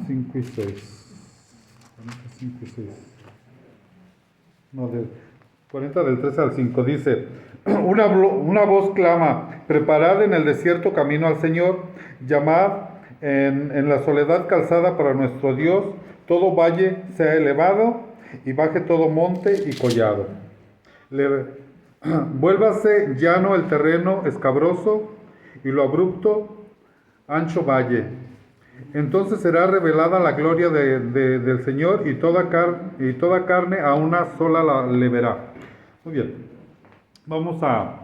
5 y 6. 5 y 6. No, 40 del 3 al 5 dice: una voz clama, preparad en el desierto camino al Señor, llamad en la soledad calzada para nuestro Dios, todo valle sea elevado y baje todo monte y collado. Vuélvase llano el terreno escabroso y lo abrupto ancho valle. Entonces será revelada la gloria del Señor y toda carne a una sola le verá. Muy bien, vamos a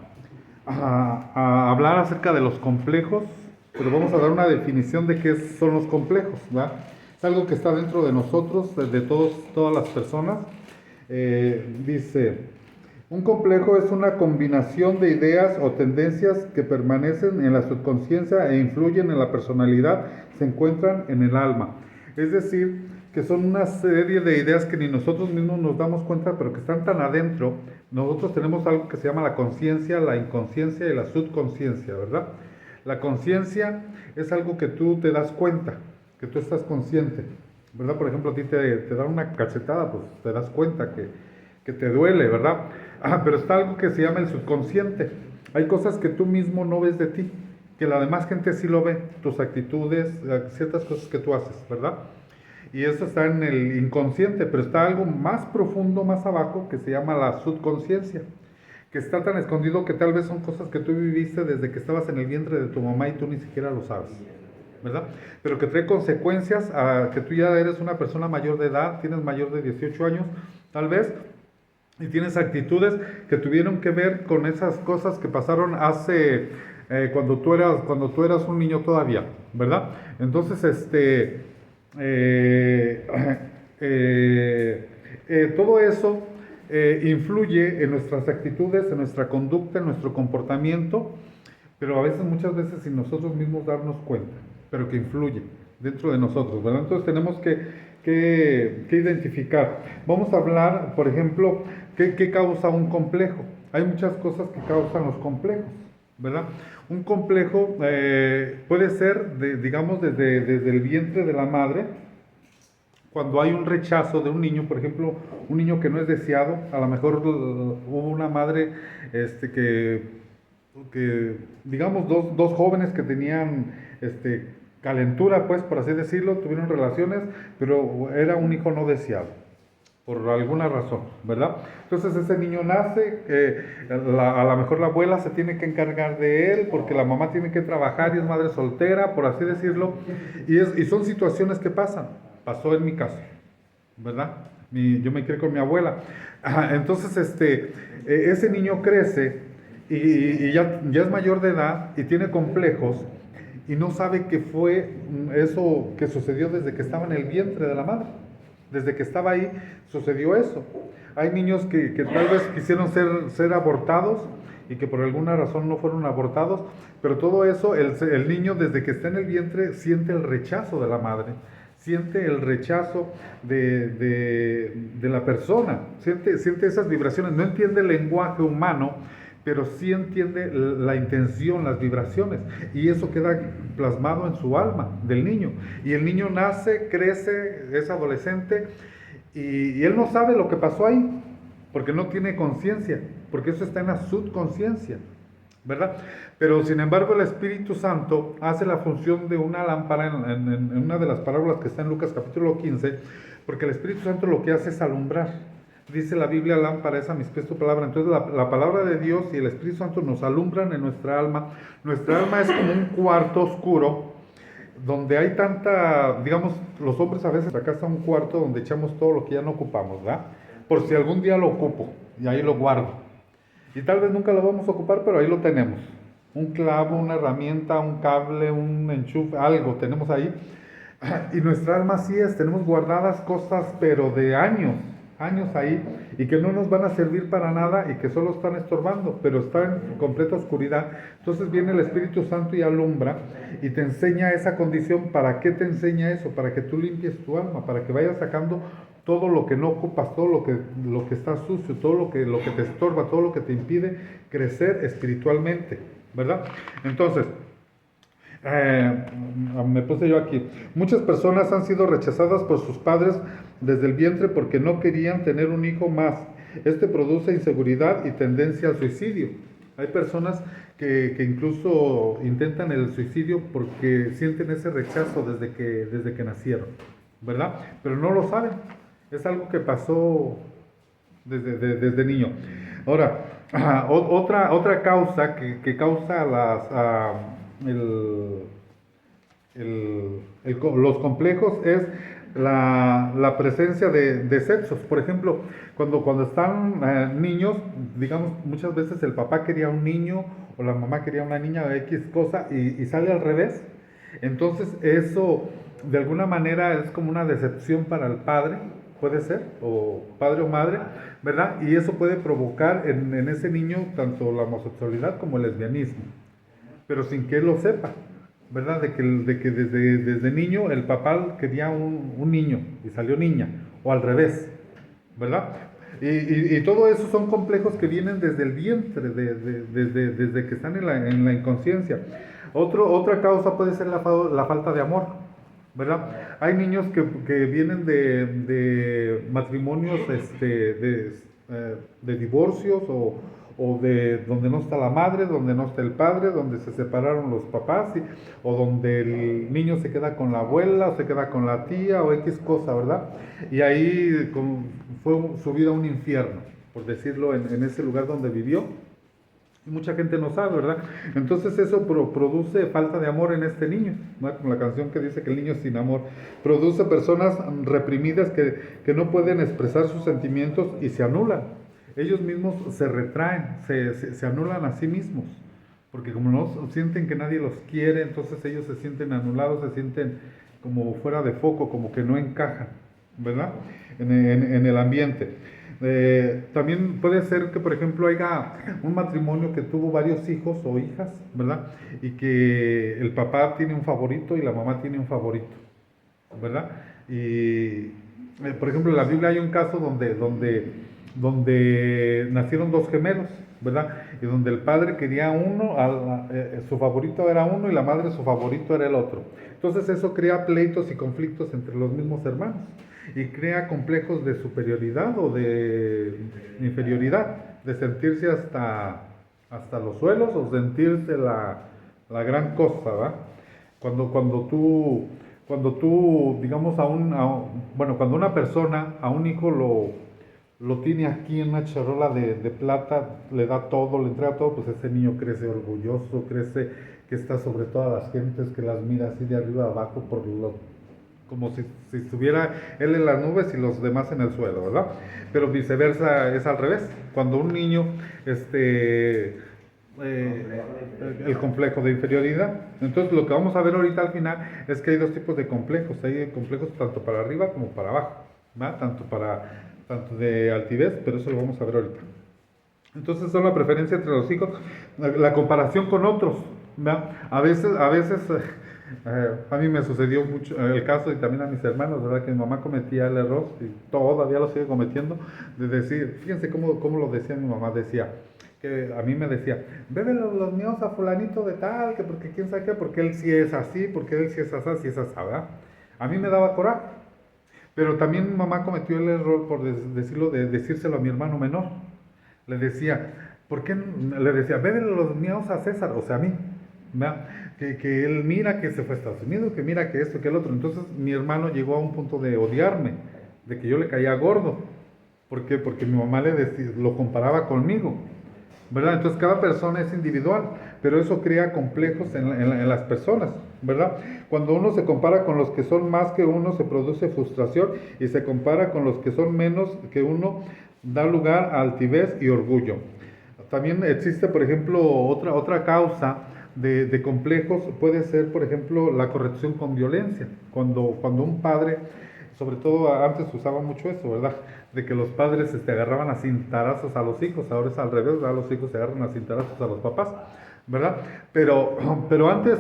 hablar acerca de los complejos, pero vamos a dar una definición de qué son los complejos, ¿verdad? Es algo que está dentro de nosotros, de todas las personas. Dice: un complejo es una combinación de ideas o tendencias que permanecen en la subconsciencia e influyen en la personalidad, se encuentran en el alma. Es decir, que son una serie de ideas que ni nosotros mismos nos damos cuenta, pero que están tan adentro. Nosotros tenemos algo que se llama la conciencia, la inconsciencia y la subconsciencia, ¿verdad? La conciencia es algo que tú te das cuenta, que tú estás consciente, ¿verdad? Por ejemplo, a ti te dan una cachetada, pues te das cuenta que te duele, ¿verdad? Pero está algo que se llama el subconsciente. Hay cosas que tú mismo no ves de ti, que la demás gente sí lo ve, tus actitudes, ciertas cosas que tú haces, ¿verdad? Y eso está en el inconsciente, pero está algo más profundo, más abajo, que se llama la subconsciencia, que está tan escondido que tal vez son cosas que tú viviste desde que estabas en el vientre de tu mamá y tú ni siquiera lo sabes, ¿verdad? Pero que trae consecuencias a que tú ya eres una persona mayor de edad, tienes mayor de 18 años, tal vez, y tienes actitudes que tuvieron que ver con esas cosas que pasaron hace cuando tú eras un niño todavía, ¿verdad? Entonces, todo eso influye en nuestras actitudes, en nuestra conducta, en nuestro comportamiento, pero a veces, muchas veces, sin nosotros mismos darnos cuenta, pero que influye dentro de nosotros, ¿verdad? Entonces tenemos que identificar. Vamos a hablar, por ejemplo, ¿qué causa un complejo? Hay muchas cosas que causan los complejos, ¿verdad? Un complejo puede ser, digamos, desde el vientre de la madre, cuando hay un rechazo de un niño, por ejemplo, un niño que no es deseado. A lo mejor hubo una madre que digamos, dos jóvenes que tenían calentura, pues, por así decirlo, tuvieron relaciones, pero era un hijo no deseado, por alguna razón, ¿verdad? Entonces ese niño nace, a lo mejor la abuela se tiene que encargar de él, porque la mamá tiene que trabajar y es madre soltera, por así decirlo, y son situaciones que pasan. Pasó en mi caso, ¿verdad? Yo me crié con mi abuela. Entonces ese niño crece y ya es mayor de edad y tiene complejos, y no sabe qué fue eso que sucedió desde que estaba en el vientre de la madre. Desde que estaba ahí sucedió eso. Hay niños que tal vez quisieron ser abortados y que por alguna razón no fueron abortados, pero todo eso, el niño desde que está en el vientre siente el rechazo de la madre, siente el rechazo de la persona, siente esas vibraciones. No entiende el lenguaje humano, pero sí entiende la intención, las vibraciones, y eso queda plasmado en su alma del niño. Y el niño nace, crece, es adolescente, y él no sabe lo que pasó ahí, porque no tiene conciencia, porque eso está en la subconsciencia, ¿verdad? Pero sin embargo el Espíritu Santo hace la función de una lámpara en una de las parábolas que está en Lucas capítulo 15, porque el Espíritu Santo lo que hace es alumbrar. Dice la Biblia: lámpara es a mis pies tu palabra. Entonces la palabra de Dios y el Espíritu Santo nos alumbran en nuestra alma. Nuestra alma es como un cuarto oscuro, donde hay tanta, digamos, los hombres a veces, acá está un cuarto donde echamos todo lo que ya no ocupamos, ¿verdad? Por si algún día lo ocupo, y ahí lo guardo. Y tal vez nunca lo vamos a ocupar, pero ahí lo tenemos. Un clavo, una herramienta, un cable, un enchufe, algo tenemos ahí. Y nuestra alma así es, tenemos guardadas cosas, pero de años ahí, y que no nos van a servir para nada y que solo están estorbando, pero están en completa oscuridad. Entonces viene el Espíritu Santo y alumbra y te enseña esa condición. ¿Para qué te enseña eso? Para que tú limpies tu alma, para que vayas sacando todo lo que no ocupas, todo lo que está sucio, todo lo que te estorba, todo lo que te impide crecer espiritualmente, ¿verdad? Entonces, Eh, Me puse yo aquí. Muchas personas han sido rechazadas por sus padres desde el vientre porque no querían tener un hijo más. Este produce inseguridad y tendencia al suicidio. Hay personas que incluso intentan el suicidio porque sienten ese rechazo desde que nacieron, ¿verdad? Pero no lo saben. Es algo que pasó desde niño. Ahora, otra causa que causa el, los complejos es la presencia de sexos. Por ejemplo, cuando están niños, digamos, muchas veces el papá quería un niño o la mamá quería una niña o X cosa y sale al revés. Entonces eso de alguna manera es como una decepción para el padre, puede ser, o padre o madre, ¿verdad? Y eso puede provocar en ese niño tanto la homosexualidad como el lesbianismo, pero sin que él lo sepa, ¿verdad? De que desde niño el papá quería un niño y salió niña, o al revés, ¿verdad? Y todo eso son complejos que vienen desde el vientre, desde que están en la inconsciencia. Otra causa puede ser la falta de amor, ¿verdad? Hay niños que vienen de matrimonios de divorcios o de donde no está la madre, donde no está el padre, donde se separaron los papás, o donde el niño se queda con la abuela, o se queda con la tía, o X cosa, ¿verdad? Y ahí fue su vida un infierno, por decirlo, en ese lugar donde vivió. Mucha gente no sabe, ¿verdad? Entonces eso produce falta de amor en este niño, ¿no? Como la canción que dice que el niño es sin amor. Produce personas reprimidas que no pueden expresar sus sentimientos y se anulan. Ellos mismos se retraen, se anulan a sí mismos. Porque como no sienten que nadie los quiere, entonces ellos se sienten anulados, se sienten como fuera de foco, como que no encajan, ¿verdad? En el ambiente. También puede ser que, por ejemplo, haya un matrimonio que tuvo varios hijos o hijas, ¿verdad? Y que el papá tiene un favorito y la mamá tiene un favorito, ¿verdad? Y, por ejemplo, en la Biblia hay un caso donde nacieron dos gemelos, ¿verdad? Y donde el padre quería uno, su favorito era uno y la madre su favorito era el otro. Entonces eso crea pleitos y conflictos entre los mismos hermanos y crea complejos de superioridad o de inferioridad, de sentirse hasta los suelos o sentirse la gran cosa, ¿verdad? Cuando tú digamos, bueno, cuando una persona, a un hijo lo tiene aquí en una charola de plata, le da todo, le entrega todo, pues ese niño crece orgulloso, crece que está sobre todas las gentes, que las mira así de arriba a abajo como si estuviera él en las nubes y los demás en el suelo, ¿verdad? Pero viceversa es al revés. Cuando un niño, el complejo de inferioridad. Entonces lo que vamos a ver ahorita al final es que hay dos tipos de complejos. Hay complejos tanto para arriba como para abajo, ¿verdad? Tanto de altivez, pero eso lo vamos a ver ahorita. Entonces son la preferencia entre los hijos, la comparación con otros, ¿verdad? A veces a mí me sucedió mucho el caso y también a mis hermanos, ¿verdad? Que mi mamá cometía el error y todavía lo sigue cometiendo, de decir, fíjense cómo lo decía mi mamá, decía, que a mí me decía, bebe los míos a fulanito de tal, que porque quién sabe qué, porque él sí es así, porque él sí es así, es así, ¿verdad? A mí me daba coraje, pero también mi mamá cometió el error, por decirlo, de decírselo a mi hermano menor. Le decía, ¿por qué? Le decía, bebe los míos a César, o sea, a mí, ¿verdad? Que él mira que se fue a Estados Unidos, que mira que esto, que el otro. Entonces mi hermano llegó a un punto de odiarme, de que yo le caía gordo. ¿Por qué? Porque mi mamá lo comparaba conmigo, ¿verdad? Entonces cada persona es individual, pero eso crea complejos en las personas, ¿verdad? Cuando uno se compara con los que son más que uno, se produce frustración y se compara con los que son menos que uno, da lugar a altivez y orgullo. También existe, por ejemplo, otra causa de complejos, puede ser, por ejemplo, la corrección con violencia. Cuando un padre, sobre todo antes usaba mucho eso, ¿verdad? De que los padres agarraban a cintarazos a los hijos, ahora es al revés, ¿verdad? Los hijos se agarran a cintarazos a los papás, ¿verdad? Pero antes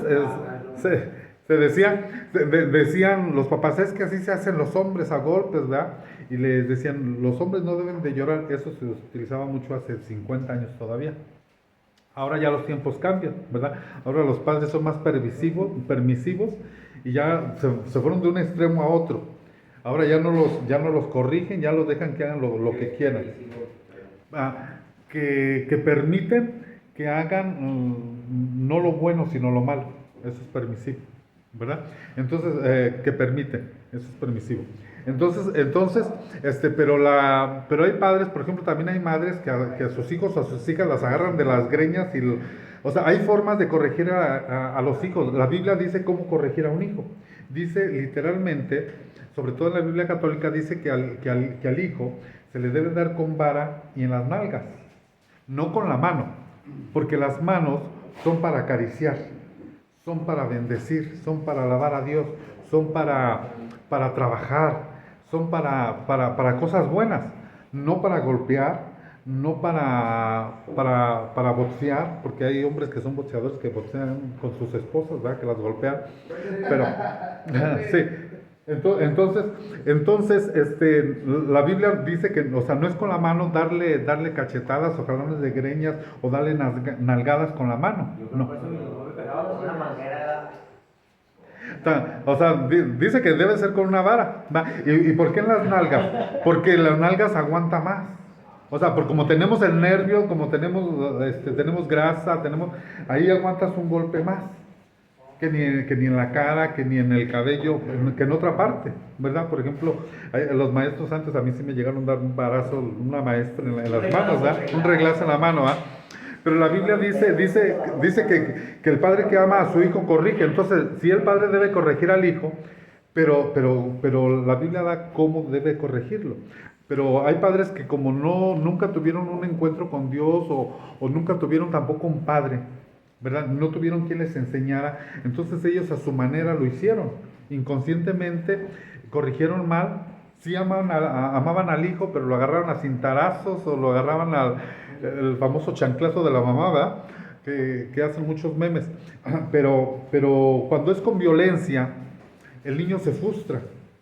decían los papás, es que así se hacen los hombres a golpes, ¿verdad? Y les decían, los hombres no deben de llorar, eso se utilizaba mucho hace 50 años todavía, Ahora ya los tiempos cambian, ¿verdad? Ahora los padres son más permisivos y ya se fueron de un extremo a otro. Ahora ya no los corrigen, ya los dejan que hagan lo que quieran. Que permiten que hagan no lo bueno, sino lo malo. Eso es permisivo, ¿verdad? Entonces, que permiten, eso es permisivo. Pero hay padres, por ejemplo, también hay madres que a sus hijos o a sus hijas las agarran de las greñas o sea, hay formas de corregir a los hijos. La Biblia dice cómo corregir a un hijo. Dice literalmente, sobre todo en la Biblia católica, dice que al hijo se le debe dar con vara y en las nalgas, no con la mano, porque las manos son para acariciar, son para bendecir, son para alabar a Dios, son para trabajar, son para cosas buenas, no para golpear, no para boxear, porque hay hombres que son boxeadores que boxean con sus esposas, ¿verdad? Que las golpean, pero sí. La Biblia dice que, o sea, no es con la mano darle cachetadas o jalones de greñas o darle nalgadas con la mano, no. O sea, dice que debe ser con una vara. ¿Va? ¿Y por qué en las nalgas? Porque en las nalgas aguanta más. O sea, porque como tenemos el nervio, como tenemos grasa, ahí aguantas un golpe más. Que ni en la cara, que ni en el cabello, que en otra parte, ¿verdad? Por ejemplo, los maestros antes a mí sí me llegaron a dar un barazo, una maestra en las manos, ¿verdad? Un reglazo en la mano, ¿verdad? Pero la Biblia dice que el padre que ama a su hijo corrige. Entonces, sí, el padre debe corregir al hijo, pero la Biblia da cómo debe corregirlo. Pero hay padres que como nunca tuvieron un encuentro con Dios o nunca tuvieron tampoco un padre, ¿verdad? No tuvieron quien les enseñara, entonces ellos a su manera lo hicieron. Inconscientemente corrigieron mal, sí amaban al hijo, pero lo agarraron a cintarazos o lo agarraban el famoso chanclazo de la mamá, ¿verdad? Que hacen muchos memes. Pero cuando es con violencia, el niño se frustra,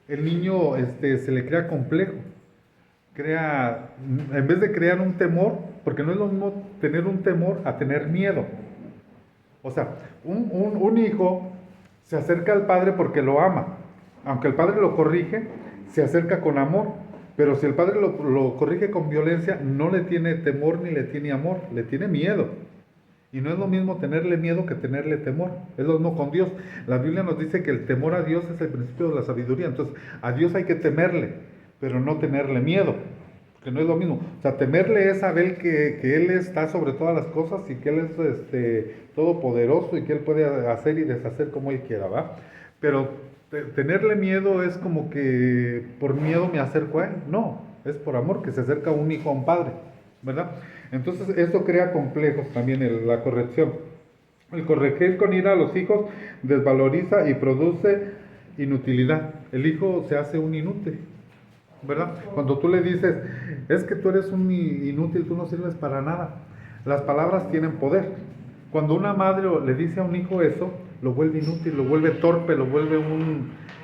el niño se le crea complejo, en vez de crear un temor, porque no es lo mismo tener un temor a tener miedo. O sea, un hijo se acerca al padre porque lo ama. Aunque el padre lo corrige, se acerca con amor. Pero si el padre lo corrige con violencia, no le tiene temor ni le tiene amor, le tiene miedo. Y no es lo mismo tenerle miedo que tenerle temor. Es lo mismo con Dios. La Biblia nos dice que el temor a Dios es el principio de la sabiduría. Entonces, a Dios hay que temerle, pero no tenerle miedo. Que no es lo mismo. O sea, temerle es saber que Él está sobre todas las cosas y que Él es todopoderoso y que Él puede hacer y deshacer como Él quiera, ¿va? Pero tenerle miedo es como que por miedo me acerco a Él. No, es por amor que se acerca un hijo a un padre, ¿verdad? Entonces eso crea complejos también, la corrección. El corregir con ira a los hijos desvaloriza y produce inutilidad. El hijo se hace un inútil, ¿verdad? Cuando tú le dices, es que tú eres un inútil, tú no sirves para nada. Las palabras tienen poder. Cuando una madre le dice a un hijo eso, lo vuelve inútil, lo vuelve torpe, lo vuelve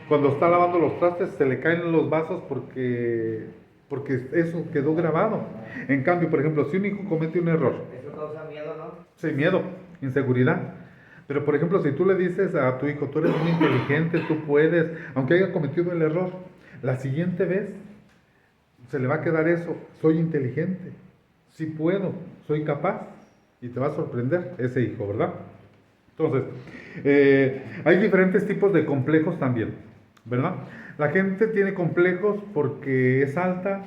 Cuando está lavando los trastes se le caen los vasos porque eso quedó grabado. En cambio, por ejemplo, si un hijo comete un error... Eso causa miedo, ¿no? Sí, miedo, inseguridad. Pero, por ejemplo, si tú le dices a tu hijo, tú eres muy inteligente, tú puedes, aunque haya cometido el error, la siguiente vez se le va a quedar eso, soy inteligente, sí puedo, soy capaz, y te va a sorprender ese hijo, ¿verdad? Entonces, hay diferentes tipos de complejos también, ¿verdad? La gente tiene complejos porque es alta,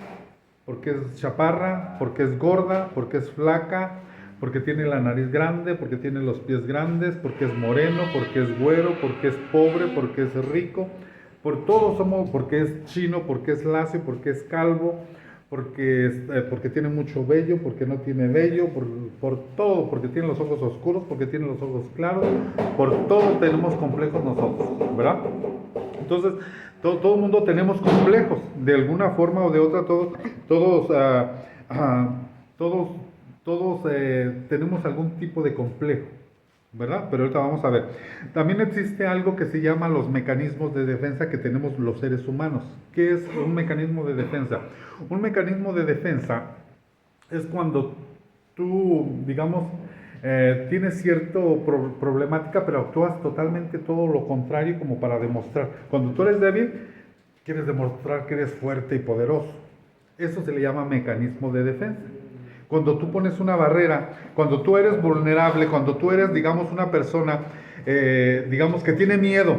porque es chaparra, porque es gorda, porque es flaca, porque tiene la nariz grande, porque tiene los pies grandes, porque es moreno, porque es güero, porque es pobre, porque es rico, porque es chino, porque es lacio, porque es calvo, porque tiene mucho vello, porque no tiene vello, por todo, porque tiene los ojos oscuros, porque tiene los ojos claros, por todo tenemos complejos nosotros, ¿verdad? Entonces, todo el mundo tenemos complejos, de alguna forma o de otra, todos tenemos algún tipo de complejo, ¿verdad? Pero ahorita vamos a ver. También existe algo que se llama los mecanismos de defensa que tenemos los seres humanos. ¿Qué es un mecanismo de defensa? Un mecanismo de defensa es cuando tú, digamos, tienes cierto problemática, pero actúas totalmente todo lo contrario como para demostrar. Cuando tú eres débil, quieres demostrar que eres fuerte y poderoso. Eso se le llama mecanismo de defensa. Cuando tú pones una barrera, cuando tú eres vulnerable, cuando tú eres, digamos, una persona, digamos, que tiene miedo,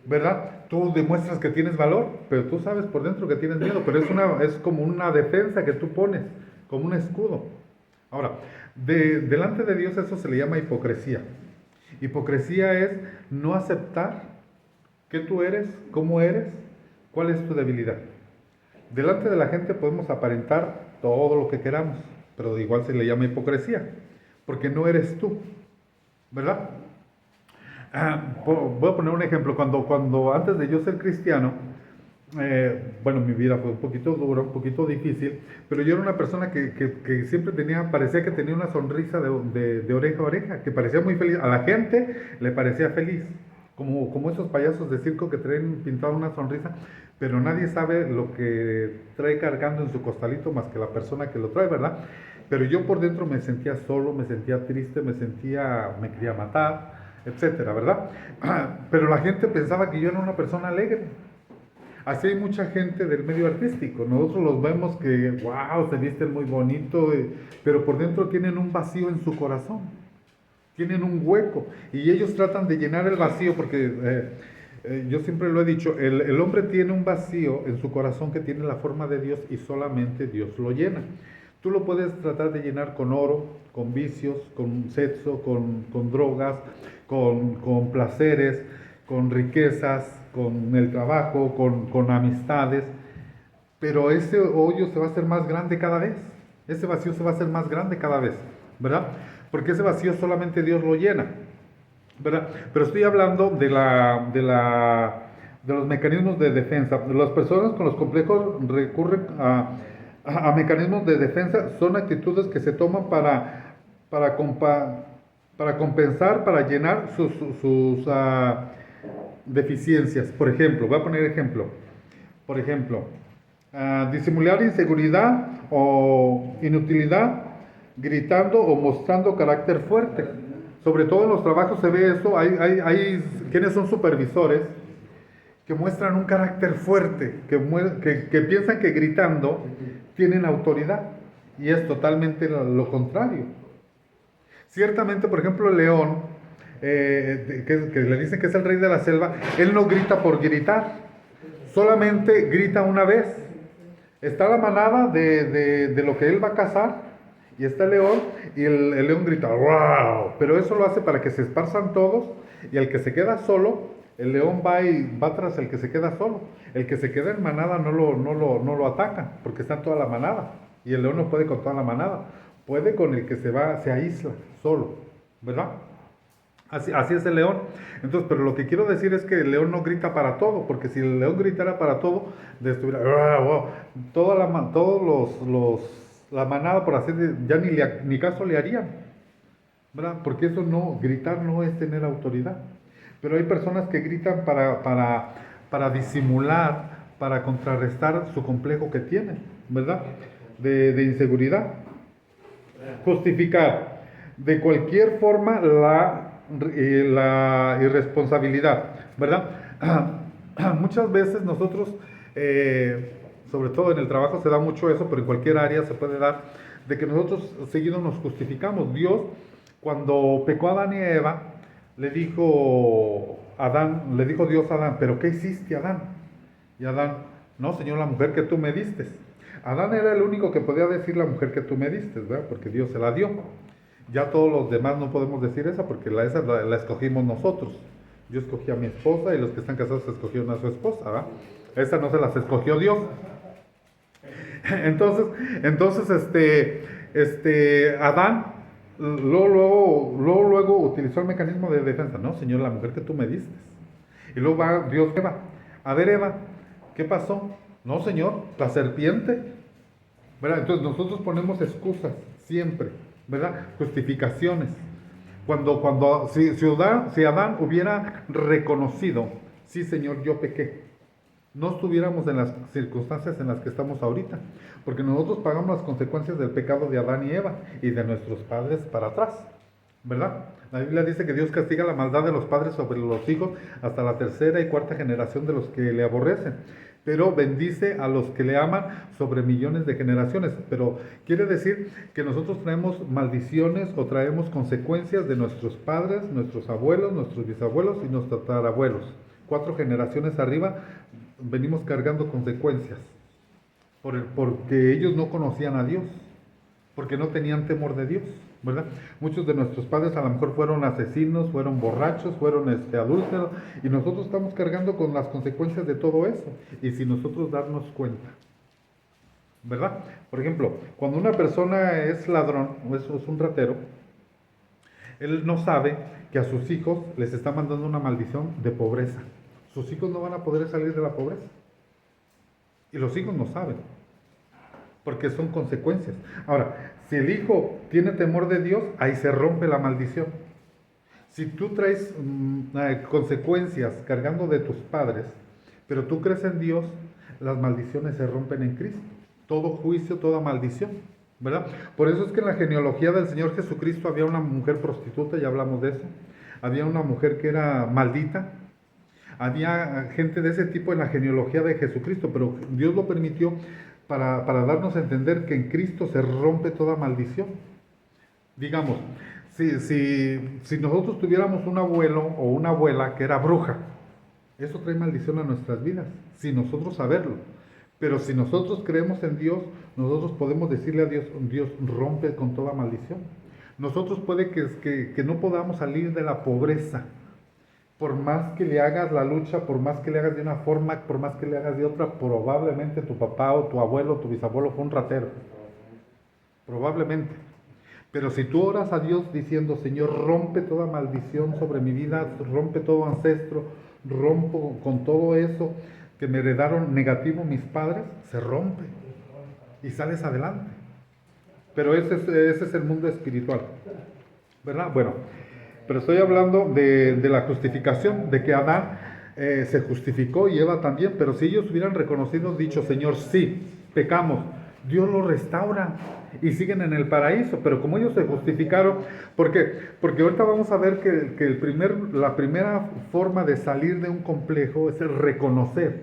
¿verdad? Tú demuestras que tienes valor, pero tú sabes por dentro que tienes miedo, pero es como una defensa que tú pones, como un escudo. Ahora, delante de Dios eso se le llama hipocresía. Hipocresía es no aceptar qué tú eres, cómo eres, cuál es tu debilidad. Delante de la gente podemos aparentar todo lo que queramos, pero igual se le llama hipocresía, porque no eres tú, ¿verdad? Voy a poner un ejemplo. Cuando antes de yo ser cristiano, bueno, mi vida fue un poquito dura, un poquito difícil, pero yo era una persona que siempre parecía que tenía una sonrisa de oreja a oreja, que parecía muy feliz. A la gente le parecía feliz, como esos payasos de circo que traen pintada una sonrisa, pero nadie sabe lo que trae cargando en su costalito más que la persona que lo trae, ¿verdad? Pero yo por dentro me sentía solo, me sentía triste, me quería matar, etcétera, ¿verdad? Pero la gente pensaba que yo era una persona alegre. Así hay mucha gente del medio artístico. Nosotros los vemos que, wow, se visten muy bonito, pero por dentro tienen un vacío en su corazón. Tienen un hueco. Y ellos tratan de llenar el vacío porque, yo siempre lo he dicho, el hombre tiene un vacío en su corazón que tiene la forma de Dios y solamente Dios lo llena. Tú lo puedes tratar de llenar con oro, con vicios, con sexo, con drogas, con placeres, con riquezas, con el trabajo, con amistades, pero ese hoyo se va a hacer más grande cada vez, ese vacío se va a hacer más grande cada vez, ¿verdad? Porque ese vacío solamente Dios lo llena, ¿verdad? Pero estoy hablando de los mecanismos de defensa. Las personas con los complejos recurren a mecanismos de defensa, son actitudes que se toman para, para compensar, para llenar sus deficiencias. Por ejemplo, voy a poner ejemplo. Por ejemplo, disimular inseguridad o inutilidad gritando o mostrando carácter fuerte. Sobre todo en los trabajos se ve eso. Hay quienes son supervisores que muestran un carácter fuerte, que piensan que gritando tienen autoridad. Y es totalmente lo contrario. Ciertamente, por ejemplo, el león, que le dicen que es el rey de la selva, él no grita por gritar, solamente grita una vez. Está la manada de lo que él va a cazar, y está el león, y el león grita, ¡wow! Pero eso lo hace para que se esparzan todos, y el que se queda solo, el león va tras el que se queda solo. El que se queda en manada no lo ataca, porque está en toda la manada, y el león no puede con toda la manada. Puede con el que se aísla solo, ¿verdad? Así es el león. Entonces, pero lo que quiero decir es que el león no grita para todo, porque si el león gritara para todo, destruiría la manada, por así decirlo, ya ni caso le harían, ¿verdad? Porque eso no, gritar no es tener autoridad. Pero hay personas que gritan para disimular, para contrarrestar su complejo que tienen, ¿verdad? De inseguridad. Justificar de cualquier forma la irresponsabilidad, ¿verdad? Muchas veces nosotros, sobre todo en el trabajo se da mucho eso, pero en cualquier área se puede dar, de que nosotros seguido nos justificamos. Dios, cuando pecó Adán y Eva, le dijo Dios a Adán, ¿pero qué hiciste, Adán? Y Adán, no, Señor, la mujer que tú me diste. Adán era el único que podía decir la mujer que tú me diste, ¿verdad? Porque Dios se la dio. Ya todos los demás no podemos decir esa porque esa la escogimos nosotros. Yo escogí a mi esposa y los que están casados escogieron a su esposa, ¿verdad? Esa no se las escogió Dios. Entonces, Adán luego utilizó el mecanismo de defensa. No, Señor, la mujer que tú me diste. Y luego va Dios, Eva. A ver, Eva, ¿qué pasó? No, Señor, la serpiente, ¿verdad? Entonces nosotros ponemos excusas siempre, ¿verdad? Justificaciones. Si Adán hubiera reconocido, sí, Señor, yo pequé, no estuviéramos en las circunstancias en las que estamos ahorita, porque nosotros pagamos las consecuencias del pecado de Adán y Eva y de nuestros padres para atrás, ¿verdad? La Biblia dice que Dios castiga la maldad de los padres sobre los hijos hasta la tercera y cuarta generación de los que le aborrecen, pero bendice a los que le aman sobre millones de generaciones. Pero quiere decir que nosotros traemos maldiciones o traemos consecuencias de nuestros padres, nuestros abuelos, nuestros bisabuelos y nuestros tatarabuelos. 4 generaciones arriba venimos cargando consecuencias porque ellos no conocían a Dios, porque no tenían temor de Dios, ¿verdad? Muchos de nuestros padres a lo mejor fueron asesinos, fueron borrachos, fueron adúlteros, y nosotros estamos cargando con las consecuencias de todo eso, y sin nosotros darnos cuenta, ¿verdad? Por ejemplo, cuando una persona es ladrón o es un ratero, él no sabe que a sus hijos les está mandando una maldición de pobreza. Sus hijos no van a poder salir de la pobreza, y los hijos no saben, porque son consecuencias. Ahora, si el hijo tiene temor de Dios, ahí se rompe la maldición. Si tú traes consecuencias cargando de tus padres, pero tú crees en Dios, las maldiciones se rompen en Cristo. Todo juicio, toda maldición, ¿verdad? Por eso es que en la genealogía del Señor Jesucristo había una mujer prostituta, ya hablamos de eso. Había una mujer que era maldita. Había gente de ese tipo en la genealogía de Jesucristo, pero Dios lo permitió para darnos a entender que en Cristo se rompe toda maldición. Digamos, si nosotros tuviéramos un abuelo o una abuela que era bruja, eso trae maldición a nuestras vidas, sin nosotros saberlo. Pero si nosotros creemos en Dios, nosotros podemos decirle a Dios, Dios rompe con toda maldición. Nosotros puede que no podamos salir de la pobreza, por más que le hagas la lucha, por más que le hagas de una forma, por más que le hagas de otra, probablemente tu papá o tu abuelo o tu bisabuelo fue un ratero. Probablemente. Pero si tú oras a Dios diciendo, Señor, rompe toda maldición sobre mi vida, rompe todo ancestro, rompo con todo eso que me heredaron negativo mis padres, se rompe y sales adelante. Pero ese es el mundo espiritual, ¿verdad? Bueno, pero estoy hablando de la justificación, de que Adán se justificó y Eva también, pero si ellos hubieran reconocido, dicho, Señor, sí, pecamos, Dios lo restaura y siguen en el paraíso. Pero como ellos se justificaron, ¿por qué? Porque ahorita vamos a ver que la primera forma de salir de un complejo es el reconocer.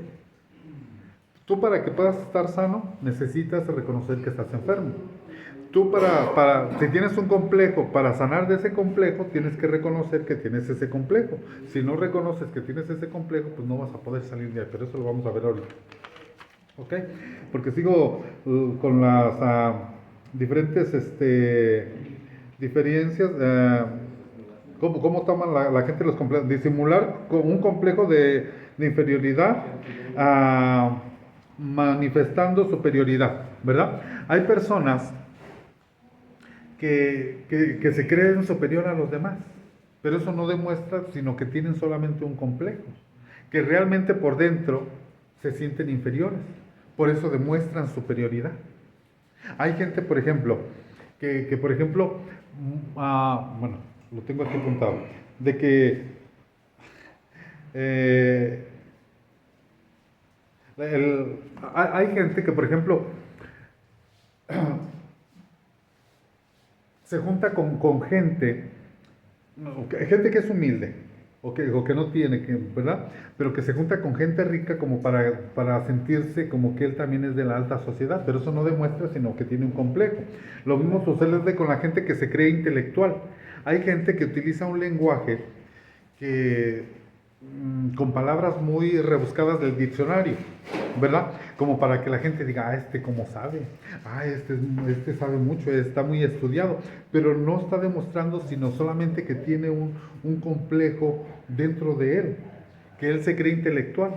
Tú, para que puedas estar sano, necesitas reconocer que estás enfermo. Tú si tienes un complejo, para sanar de ese complejo, tienes que reconocer que tienes ese complejo. Si no reconoces que tienes ese complejo, pues no vas a poder salir de ahí, pero eso lo vamos a ver ahorita. ¿Ok? Porque sigo con las diferentes diferencias. ¿Cómo toman la gente los complejos? Disimular con un complejo de inferioridad manifestando superioridad, ¿verdad? Hay personas que se creen superior a los demás, pero eso no demuestra sino que tienen solamente un complejo, que realmente por dentro se sienten inferiores, por eso demuestran superioridad. Hay gente, por ejemplo, que por ejemplo, bueno, lo tengo aquí apuntado, de que hay gente que, por ejemplo, se junta con gente que es humilde, o que no tiene, ¿verdad? Pero que se junta con gente rica como para sentirse como que él también es de la alta sociedad, pero eso no demuestra sino que tiene un complejo. Lo mismo sucede con la gente que se cree intelectual. Hay gente que utiliza un lenguaje con palabras muy rebuscadas del diccionario, ¿verdad? Como para que la gente diga, cómo sabe, este sabe mucho, está muy estudiado, pero no está demostrando sino solamente que tiene un complejo dentro de él, que él se cree intelectual,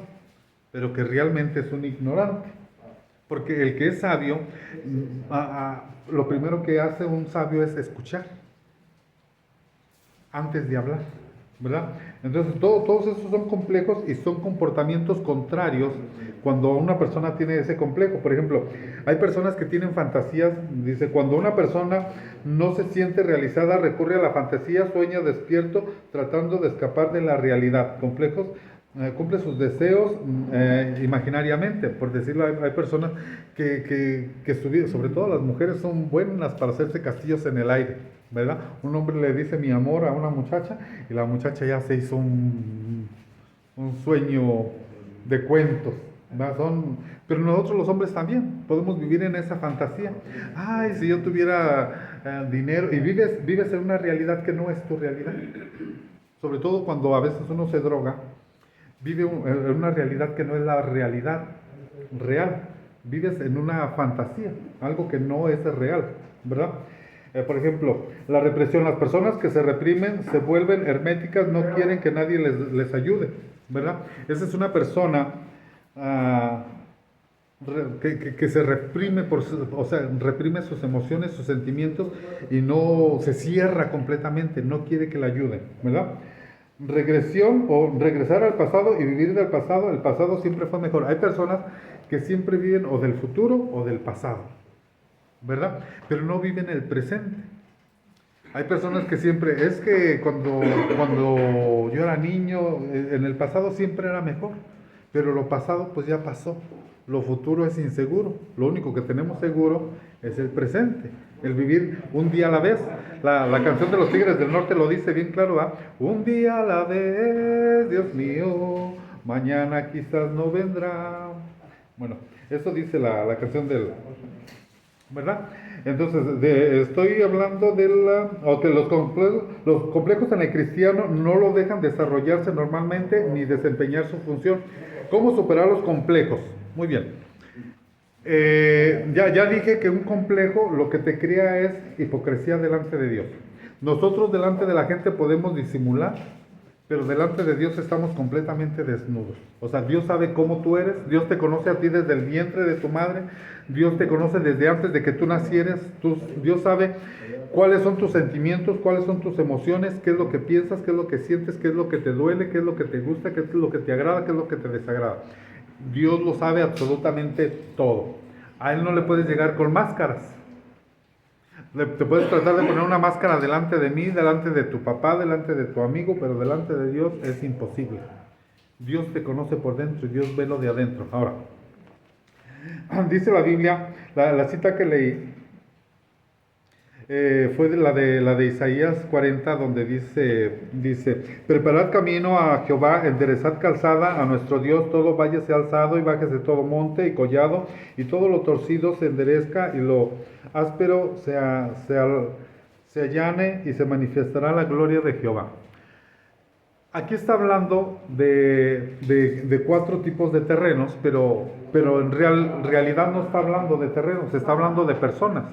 pero que realmente es un ignorante. Porque el que es sabio, lo primero que hace un sabio es escuchar antes de hablar, ¿verdad? Entonces todos esos son complejos y son comportamientos contrarios cuando una persona tiene ese complejo. Por ejemplo, hay personas que tienen fantasías, dice, cuando una persona no se siente realizada, recurre a la fantasía, sueña despierto, tratando de escapar de la realidad. Complejos, cumple sus deseos imaginariamente, por decirlo. Hay personas que sobre todo las mujeres, son buenas para hacerse castillos en el aire, ¿verdad? Un hombre le dice mi amor a una muchacha y la muchacha ya se hizo un sueño de cuentos, ¿verdad? Pero nosotros los hombres también podemos vivir en esa fantasía. Ay, si yo tuviera dinero y vives en una realidad que no es tu realidad. Sobre todo cuando a veces uno se droga, vive en una realidad que no es la realidad real. Vives en una fantasía, algo que no es real, ¿verdad? Por ejemplo, la represión, las personas que se reprimen se vuelven herméticas, no quieren que nadie les ayude, ¿verdad? Esa es una persona ah, que se reprime, o sea, reprime sus emociones, sus sentimientos y no se cierra completamente, no quiere que le ayuden, ¿verdad? Regresión o regresar al pasado y vivir del pasado, el pasado siempre fue mejor. Hay personas que siempre viven o del futuro o del pasado, ¿verdad? Pero no viven el presente. Hay personas que siempre, es que cuando yo era niño, en el pasado siempre era mejor, pero lo pasado pues ya pasó. Lo futuro es inseguro. Lo único que tenemos seguro es el presente, el vivir un día a la vez. La canción de los Tigres del Norte lo dice bien claro, ¿va? Un día a la vez, Dios mío, mañana quizás no vendrá. Bueno, eso dice la canción del, ¿verdad? Entonces, estoy hablando de los complejos en el cristiano no lo dejan desarrollarse normalmente ni desempeñar su función. ¿Cómo superar los complejos? Muy bien. Ya dije que un complejo lo que te crea es hipocresía delante de Dios. Nosotros delante de la gente podemos disimular, pero delante de Dios estamos completamente desnudos. O sea, Dios sabe cómo tú eres, Dios te conoce a ti desde el vientre de tu madre, Dios te conoce desde antes de que tú nacieras, Dios sabe cuáles son tus sentimientos, cuáles son tus emociones, qué es lo que piensas, qué es lo que sientes, qué es lo que te duele, qué es lo que te gusta, qué es lo que te agrada, qué es lo que te desagrada. Dios lo sabe absolutamente todo. A Él no le puedes llegar con máscaras. Te puedes tratar de poner una máscara delante de mí, delante de tu papá, delante de tu amigo, pero delante de Dios es imposible. Dios te conoce por dentro y Dios ve lo de adentro. Ahora, dice la Biblia, la cita que leí fue de la de Isaías 40, donde dice, preparad camino a Jehová, enderezad calzada a nuestro Dios, todo valle sea alzado y bájese todo monte y collado, y todo lo torcido se enderezca y lo áspero se allane y se manifestará la gloria de Jehová. Aquí está hablando de cuatro tipos de terrenos, pero en realidad no está hablando de terrenos, está hablando de personas.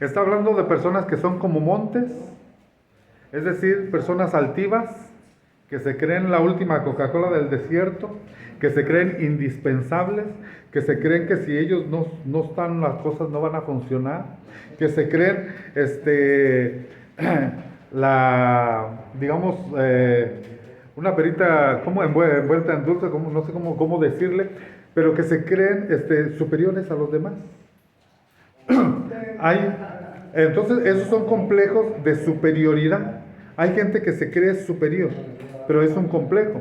Está hablando de personas que son como montes, es decir, personas altivas, que se creen la última Coca-Cola del desierto, que se creen indispensables, que se creen que si ellos no están las cosas no van a funcionar, que se creen, digamos, una perita como envuelta en dulce, como, no sé cómo decirle, pero que se creen superiores a los demás. Entonces, esos son complejos de superioridad. Hay gente que se cree superior, pero es un complejo.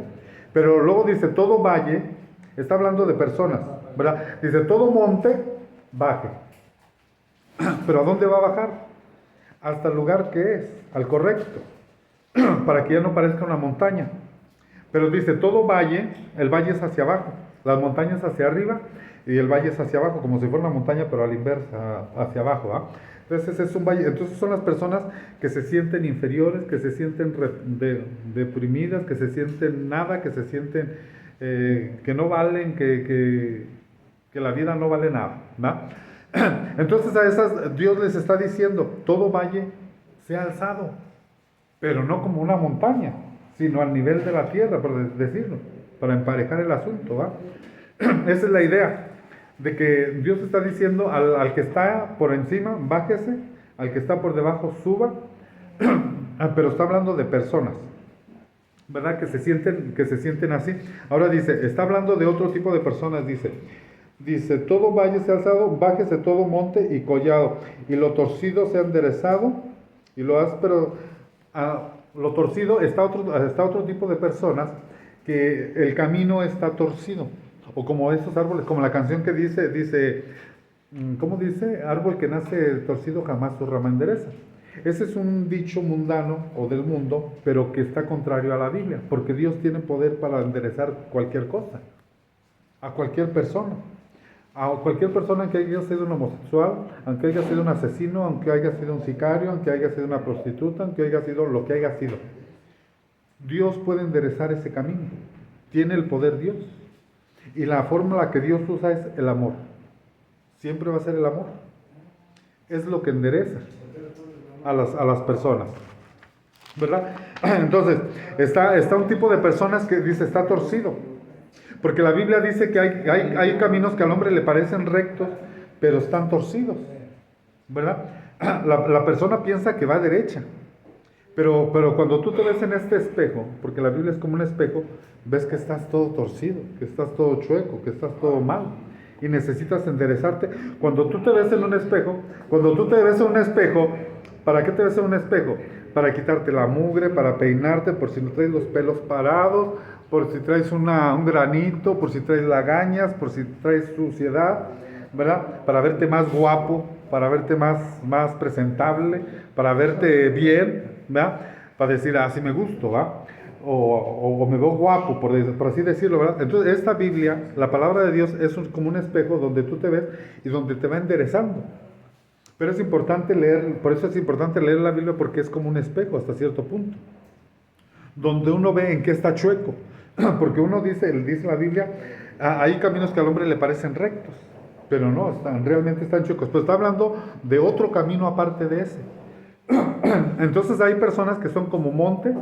Pero luego dice, todo valle, está hablando de personas, ¿verdad? Dice, todo monte, baje. ¿Pero a dónde va a bajar? Hasta el lugar que es, al correcto, para que ya no parezca una montaña. Pero dice, todo valle, el valle es hacia abajo, las montañas hacia arriba y el valle es hacia abajo, como si fuera una montaña, pero a la inversa, hacia abajo, ¿ah? Entonces es un valle. Entonces son las personas que se sienten inferiores, que se sienten deprimidas, que se sienten nada, que se sienten que no valen, que la vida no vale nada, ¿no? Entonces a esas Dios les está diciendo, todo valle sea alzado, pero no como una montaña, sino al nivel de la tierra, por decirlo, para emparejar el asunto, ¿va? Esa es la idea, de que Dios está diciendo al que está por encima, bájese, al que está por debajo, suba, pero está hablando de personas, ¿verdad? Que se sienten así. Ahora dice, está hablando de otro tipo de personas, dice, todo valle sea alzado, bájese todo monte y collado, y lo torcido sea enderezado, y lo áspero, lo torcido, está otro tipo de personas, que el camino está torcido, o como esos árboles, como la canción que dice, ¿cómo dice? Árbol que nace torcido jamás su rama endereza. Ese es un dicho mundano o del mundo, pero que está contrario a la Biblia, porque Dios tiene poder para enderezar cualquier cosa, a cualquier persona. A cualquier persona que haya sido un homosexual, aunque haya sido un asesino, aunque haya sido un sicario, aunque haya sido una prostituta, aunque haya sido lo que haya sido. Dios puede enderezar ese camino. Tiene el poder Dios. Y la fórmula que Dios usa es el amor. Siempre va a ser el amor. Es lo que endereza a las personas. ¿Verdad? Entonces, está un tipo de personas que dice está torcido. Porque la Biblia dice que hay caminos que al hombre le parecen rectos, pero están torcidos. ¿Verdad? La persona piensa que va derecha. Pero cuando tú te ves en este espejo, porque la Biblia es como un espejo, ves que estás todo torcido, que estás todo chueco, que estás todo mal. Y necesitas enderezarte. Cuando tú te ves en un espejo, ¿para qué te ves en un espejo? Para quitarte la mugre, para peinarte, por si no traes los pelos parados, por si traes un granito, por si traes lagañas, por si traes suciedad, ¿verdad? Para verte más guapo, para verte más presentable, para verte bien, ¿verdad? Para decir, así me gusto, ¿verdad? O me veo guapo, por así decirlo, ¿verdad? Entonces, esta Biblia, la palabra de Dios, es como un espejo donde tú te ves y donde te va enderezando. Pero es importante leer, por eso es importante leer la Biblia, porque es como un espejo hasta cierto punto, donde uno ve en qué está chueco. Porque uno dice la Biblia, hay caminos que al hombre le parecen rectos, pero no, realmente están chuecos. Pues está hablando de otro camino aparte de ese. Entonces hay personas que son como montes,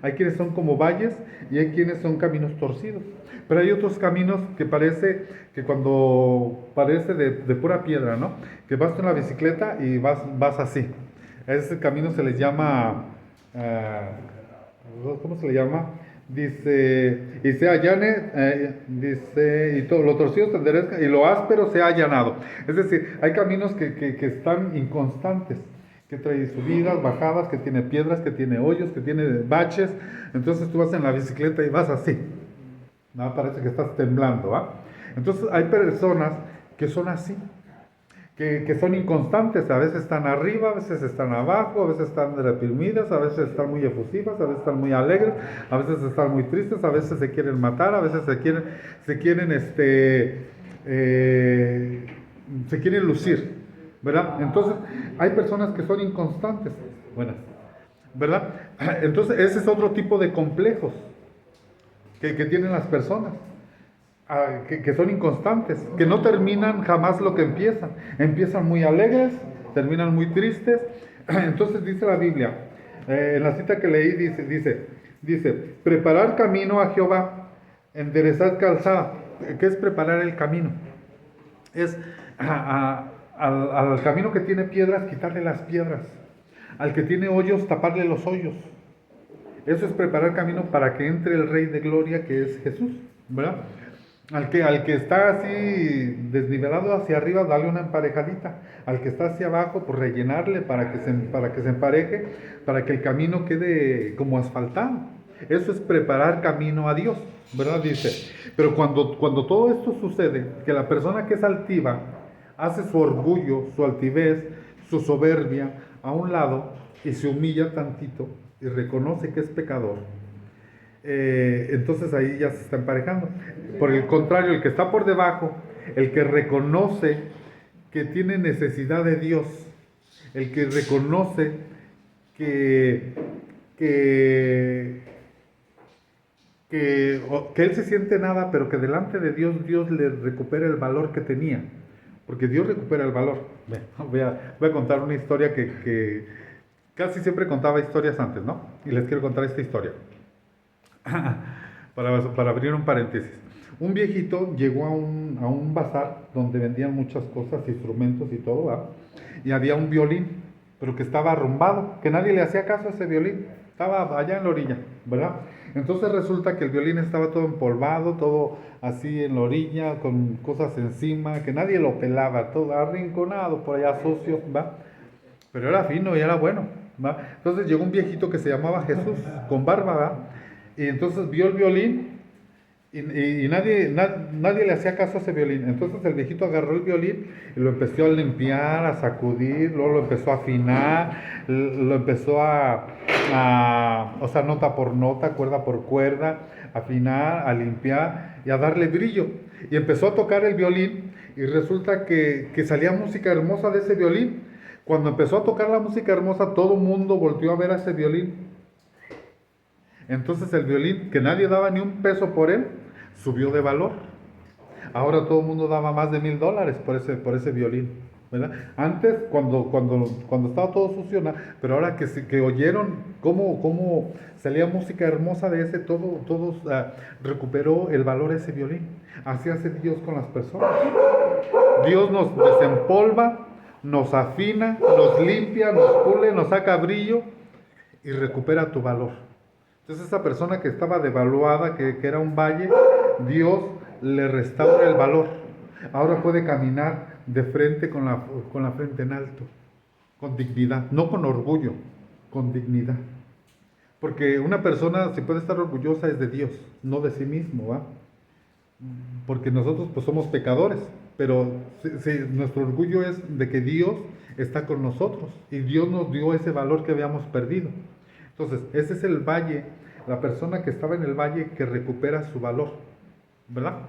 hay quienes son como valles y hay quienes son caminos torcidos. Pero hay otros caminos que parece de pura piedra, ¿no? Que vas en la bicicleta y vas así. A ese camino se les llama, ¿cómo se le llama? Dice, y se allane, dice, y todo lo torcido se enderezca y lo áspero se ha allanado. Es decir, hay caminos que están inconstantes, que trae subidas, bajadas, que tiene piedras, que tiene hoyos, que tiene baches. Entonces tú vas en la bicicleta y vas así, ¿no? Parece que estás temblando, ¿ah? Entonces hay personas que son así, que son inconstantes, a veces están arriba, a veces están abajo, a veces están reprimidas, a veces están muy efusivas, a veces están muy alegres, a veces están muy tristes, a veces se quieren matar, a veces se quieren lucir, ¿verdad? Entonces, hay personas que son inconstantes, buenas, ¿verdad? Entonces, ese es otro tipo de complejos que tienen las personas. Que son inconstantes, que no terminan jamás lo que empiezan. Empiezan muy alegres, terminan muy tristes. Entonces dice la Biblia, en la cita que leí dice, preparar camino a Jehová, enderezar calzada. ¿Qué es preparar el camino? Es al camino que tiene piedras, quitarle las piedras. Al que tiene hoyos, taparle los hoyos. Eso es preparar camino para que entre el Rey de Gloria, que es Jesús, ¿verdad? Al que está así desnivelado hacia arriba, dale una emparejadita. Al que está hacia abajo, pues rellenarle para que se empareje, para que el camino quede como asfaltado. Eso es preparar camino a Dios, ¿verdad? Dice. Pero cuando todo esto sucede, que la persona que es altiva hace su orgullo, su altivez, su soberbia a un lado y se humilla tantito y reconoce que es pecador, entonces ahí ya se está emparejando. Por el contrario, el que está por debajo, el que reconoce que tiene necesidad de Dios, el que reconoce que él se siente nada, pero que delante de Dios le recupera el valor que tenía, porque Dios recupera el valor. Voy a contar una historia que casi siempre contaba historias antes, ¿no? Y les quiero contar esta historia. Para abrir un paréntesis. Un viejito llegó a un bazar donde vendían muchas cosas, instrumentos y todo, ¿verdad? Y había un violín, pero que estaba arrumbado, que nadie le hacía caso a ese violín, estaba allá en la orilla, ¿verdad? Entonces resulta que el violín estaba todo empolvado, todo así en la orilla, con cosas encima, que nadie lo pelaba, todo arrinconado, por allá sucio, ¿va? Pero era fino y era bueno, ¿va? Entonces llegó un viejito que se llamaba Jesús, con barba, ¿va? Y entonces vio el violín Y nadie le hacía caso a ese violín. Entonces el viejito agarró el violín y lo empezó a limpiar, a sacudir, luego lo empezó a afinar, lo empezó o sea, nota por nota, cuerda por cuerda, afinar, a limpiar y a darle brillo. Y empezó a tocar el violín y resulta que salía música hermosa de ese violín. Cuando empezó a tocar la música hermosa, todo el mundo volteó a ver a ese violín. Entonces el violín, que nadie daba ni un peso por él, subió de valor. Ahora todo el mundo daba más de $1,000 por ese violín, ¿verdad? Antes, cuando estaba todo sucio, pero ahora que oyeron cómo salía música hermosa de ese, todos recuperó el valor de ese violín. Así hace Dios con las personas. Dios nos desempolva, nos afina, nos limpia, nos pule, nos saca brillo y recupera tu valor. Entonces esa persona que estaba devaluada, que era un valle, Dios le restaura el valor. Ahora puede caminar de frente con la frente en alto, con dignidad, no con orgullo, con dignidad. Porque una persona, si puede estar orgullosa, es de Dios, no de sí mismo, ¿va? Porque nosotros pues somos pecadores, pero nuestro orgullo es de que Dios está con nosotros y Dios nos dio ese valor que habíamos perdido. Entonces, ese es el valle, la persona que estaba en el valle que recupera su valor, ¿verdad?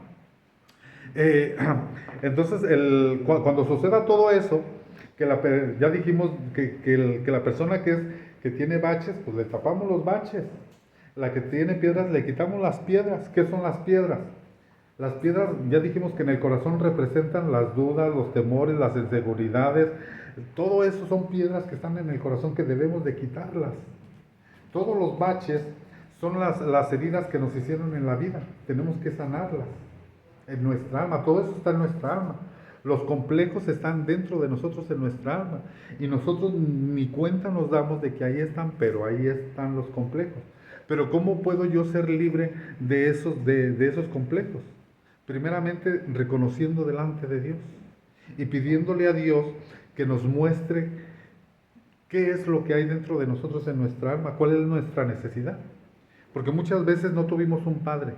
Entonces, cuando suceda todo eso, ya dijimos que la persona que tiene baches, pues le tapamos los baches. La que tiene piedras, le quitamos las piedras. ¿Qué son las piedras? Las piedras, ya dijimos que en el corazón representan las dudas, los temores, las inseguridades. Todo eso son piedras que están en el corazón que debemos de quitarlas. Todos los baches son las heridas que nos hicieron en la vida. Tenemos que sanarlas en nuestra alma. Todo eso está en nuestra alma. Los complejos están dentro de nosotros en nuestra alma. Y nosotros ni cuenta nos damos de que ahí están, pero ahí están los complejos. Pero ¿cómo puedo yo ser libre de esos complejos? Primeramente, reconociendo delante de Dios y pidiéndole a Dios que nos muestre qué es lo que hay dentro de nosotros en nuestra alma, cuál es nuestra necesidad. Porque muchas veces no tuvimos un padre,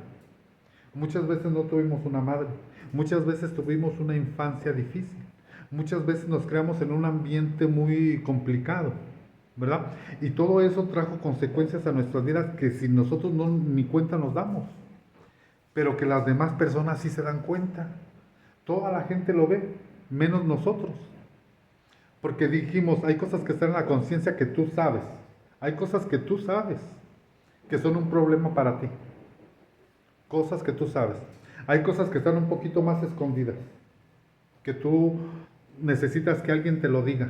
muchas veces no tuvimos una madre, muchas veces tuvimos una infancia difícil, muchas veces nos creamos en un ambiente muy complicado, ¿verdad? Y todo eso trajo consecuencias a nuestras vidas que si nosotros ni cuenta nos damos, pero que las demás personas sí se dan cuenta. Toda la gente lo ve, menos nosotros. Porque dijimos, hay cosas que están en la conciencia que tú sabes. Hay cosas que tú sabes que son un problema para ti. Cosas que tú sabes. Hay cosas que están un poquito más escondidas. Que tú necesitas que alguien te lo diga.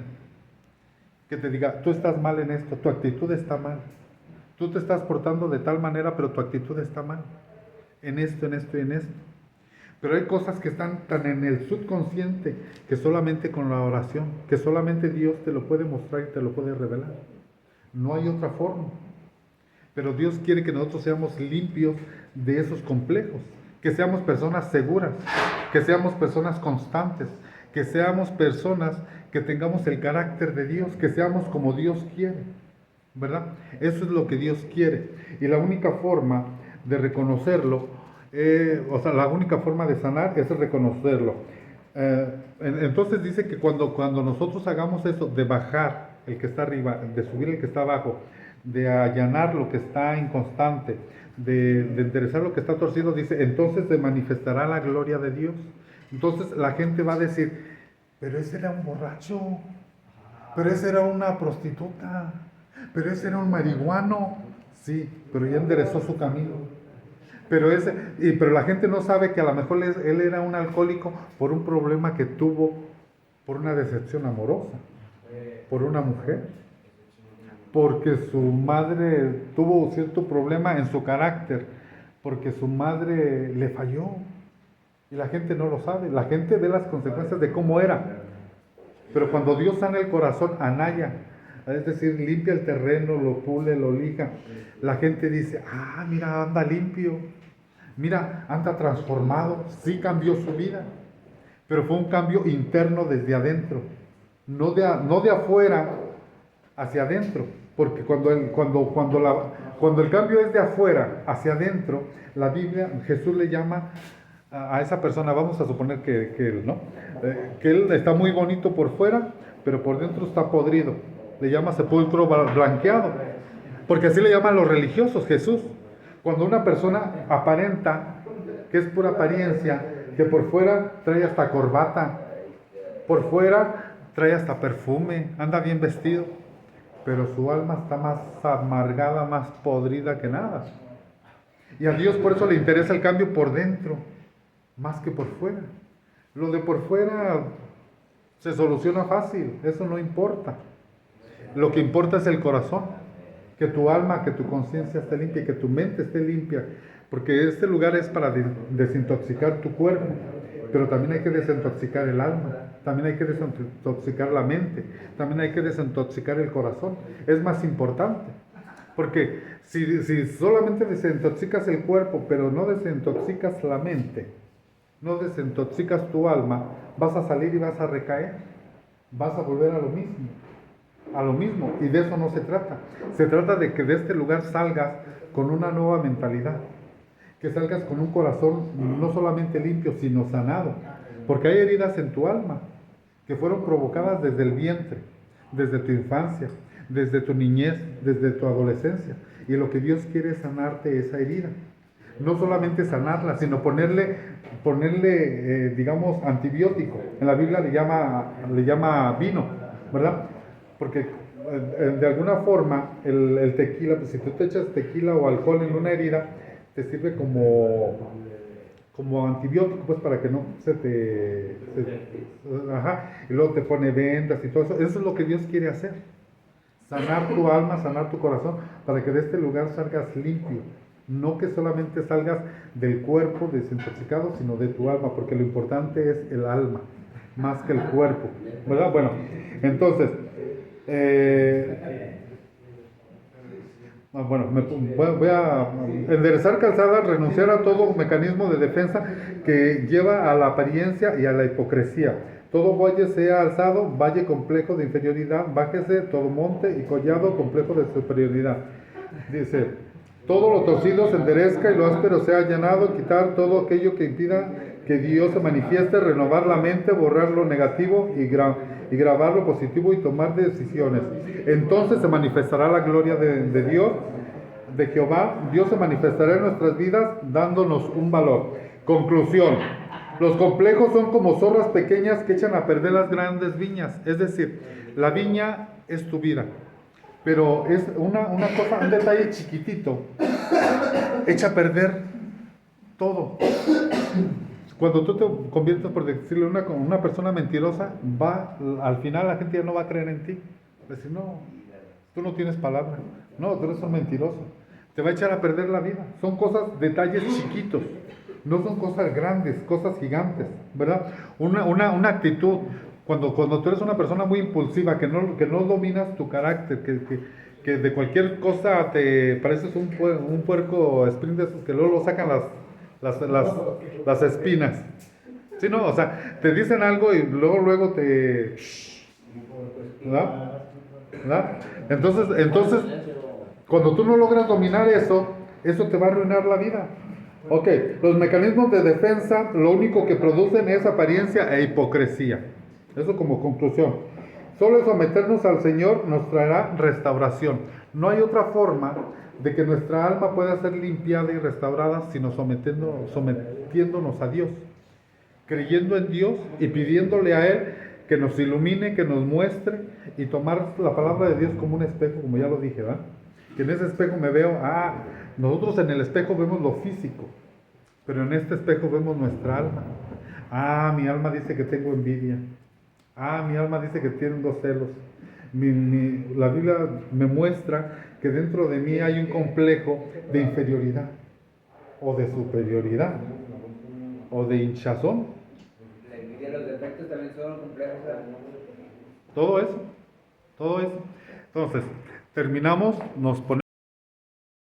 Que te diga, tú estás mal en esto, tu actitud está mal. Tú te estás portando de tal manera, pero tu actitud está mal. En esto, en esto y en esto. Pero hay cosas que están tan en el subconsciente que solamente con la oración, que solamente Dios te lo puede mostrar y te lo puede revelar. No hay otra forma. Pero Dios quiere que nosotros seamos limpios de esos complejos, que seamos personas seguras, que seamos personas constantes, que seamos personas que tengamos el carácter de Dios, que seamos como Dios quiere, ¿verdad? Eso es lo que Dios quiere. Y la única forma de reconocerlo, la única forma de sanar es reconocerlo. Entonces dice que cuando nosotros hagamos eso, de bajar el que está arriba, de subir el que está abajo, de allanar lo que está inconstante, de enderezar lo que está torcido, dice, entonces se manifestará la gloria de Dios. Entonces la gente va a decir, pero ese era un borracho, pero ese era una prostituta, pero ese era un marihuano. Sí, pero ya enderezó su camino. Pero la gente no sabe que a lo mejor él era un alcohólico por un problema que tuvo, por una decepción amorosa, por una mujer, porque su madre tuvo cierto problema en su carácter, porque su madre le falló. Y la gente no lo sabe, la gente ve las consecuencias de cómo era. Pero cuando Dios sana el corazón, anaya, es decir, limpia el terreno, lo pule, lo lija, la gente dice, mira, anda limpio, mira, anda transformado. Sí cambió su vida, pero fue un cambio interno desde adentro, no de afuera hacia adentro, porque cuando el cambio es de afuera hacia adentro, la Biblia, Jesús le llama a esa persona, vamos a suponer que él, ¿no? Que él está muy bonito por fuera, pero por dentro está podrido. Le llama sepulcro blanqueado, porque así le llaman los religiosos Jesús. Cuando una persona aparenta que es pura apariencia, que por fuera trae hasta corbata, por fuera trae hasta perfume, anda bien vestido, pero su alma está más amargada, más podrida que nada. Y a Dios por eso le interesa el cambio por dentro, más que por fuera. Lo de por fuera se soluciona fácil, eso no importa. Lo que importa es el corazón, que tu alma, que tu conciencia esté limpia, que tu mente esté limpia, porque este lugar es para desintoxicar tu cuerpo, pero también hay que desintoxicar el alma, también hay que desintoxicar la mente, también hay que desintoxicar el corazón. Es más importante, porque si solamente desintoxicas el cuerpo, pero no desintoxicas la mente, no desintoxicas tu alma, vas a salir y vas a recaer, vas a volver a lo mismo, y de eso no se trata. Se trata de que de este lugar salgas con una nueva mentalidad, que salgas con un corazón no solamente limpio, sino sanado, porque hay heridas en tu alma que fueron provocadas desde el vientre, desde tu infancia, desde tu niñez, desde tu adolescencia, y lo que Dios quiere es sanarte esa herida. No solamente sanarla, sino ponerle digamos, antibiótico. En la Biblia le llama vino, ¿verdad? Porque de alguna forma el tequila, pues si tú te echas tequila o alcohol en una herida, te sirve como antibiótico, pues para que no ajá, y luego te pone vendas y todo eso. Eso es lo que Dios quiere hacer. Sanar tu alma, sanar tu corazón, para que de este lugar salgas limpio. No que solamente salgas del cuerpo desintoxicado, sino de tu alma, porque lo importante es el alma, más que el cuerpo, ¿verdad? Bueno, entonces, voy a enderezar calzada, renunciar a todo mecanismo de defensa que lleva a la apariencia y a la hipocresía. Todo valle sea alzado, valle complejo de inferioridad, bájese todo monte y collado complejo de superioridad. Dice, todo lo torcido se enderezca y lo áspero sea allanado, quitar todo aquello que impida que Dios se manifieste, renovar la mente, borrar lo negativo y grabar lo positivo y tomar decisiones. Entonces se manifestará la gloria de Dios, de Jehová. Dios se manifestará en nuestras vidas dándonos un valor. Conclusión. Los complejos son como zorras pequeñas que echan a perder las grandes viñas. Es decir, la viña es tu vida, pero es una cosa, un detalle chiquitito, echa a perder todo. Cuando tú te conviertes, por decirle, una persona mentirosa, al final la gente ya no va a creer en ti. Va a decir, no, tú no tienes palabra. No, tú eres un mentiroso. Te va a echar a perder la vida. Son cosas, detalles chiquitos. No son cosas grandes, cosas gigantes, ¿verdad? Una actitud. Cuando tú eres una persona muy impulsiva, que no dominas tu carácter, que de cualquier cosa te pareces un puerco sprint de esos que luego lo sacan las espinas. Sí, no, o sea, te dicen algo y luego te... ¿verdad? ¿verdad? Entonces, cuando tú no logras dominar eso te va a arruinar la vida. Ok, los mecanismos de defensa lo único que producen es apariencia e hipocresía. Eso como conclusión. Solo someternos al Señor nos traerá restauración. No hay otra forma de que nuestra alma pueda ser limpiada y restaurada sino sometiéndonos a Dios, creyendo en Dios y pidiéndole a Él que nos ilumine, que nos muestre, y tomar la palabra de Dios como un espejo, como ya lo dije, ¿verdad? Que en ese espejo me veo, nosotros en el espejo vemos lo físico, pero en este espejo vemos nuestra alma. Mi alma dice que tengo envidia. Mi alma dice que tengo celos. La Biblia me muestra que dentro de mí hay un complejo de inferioridad, o de superioridad, o de hinchazón. La envidia, los defectos también son complejos. Todo eso. Entonces, terminamos, nos ponemos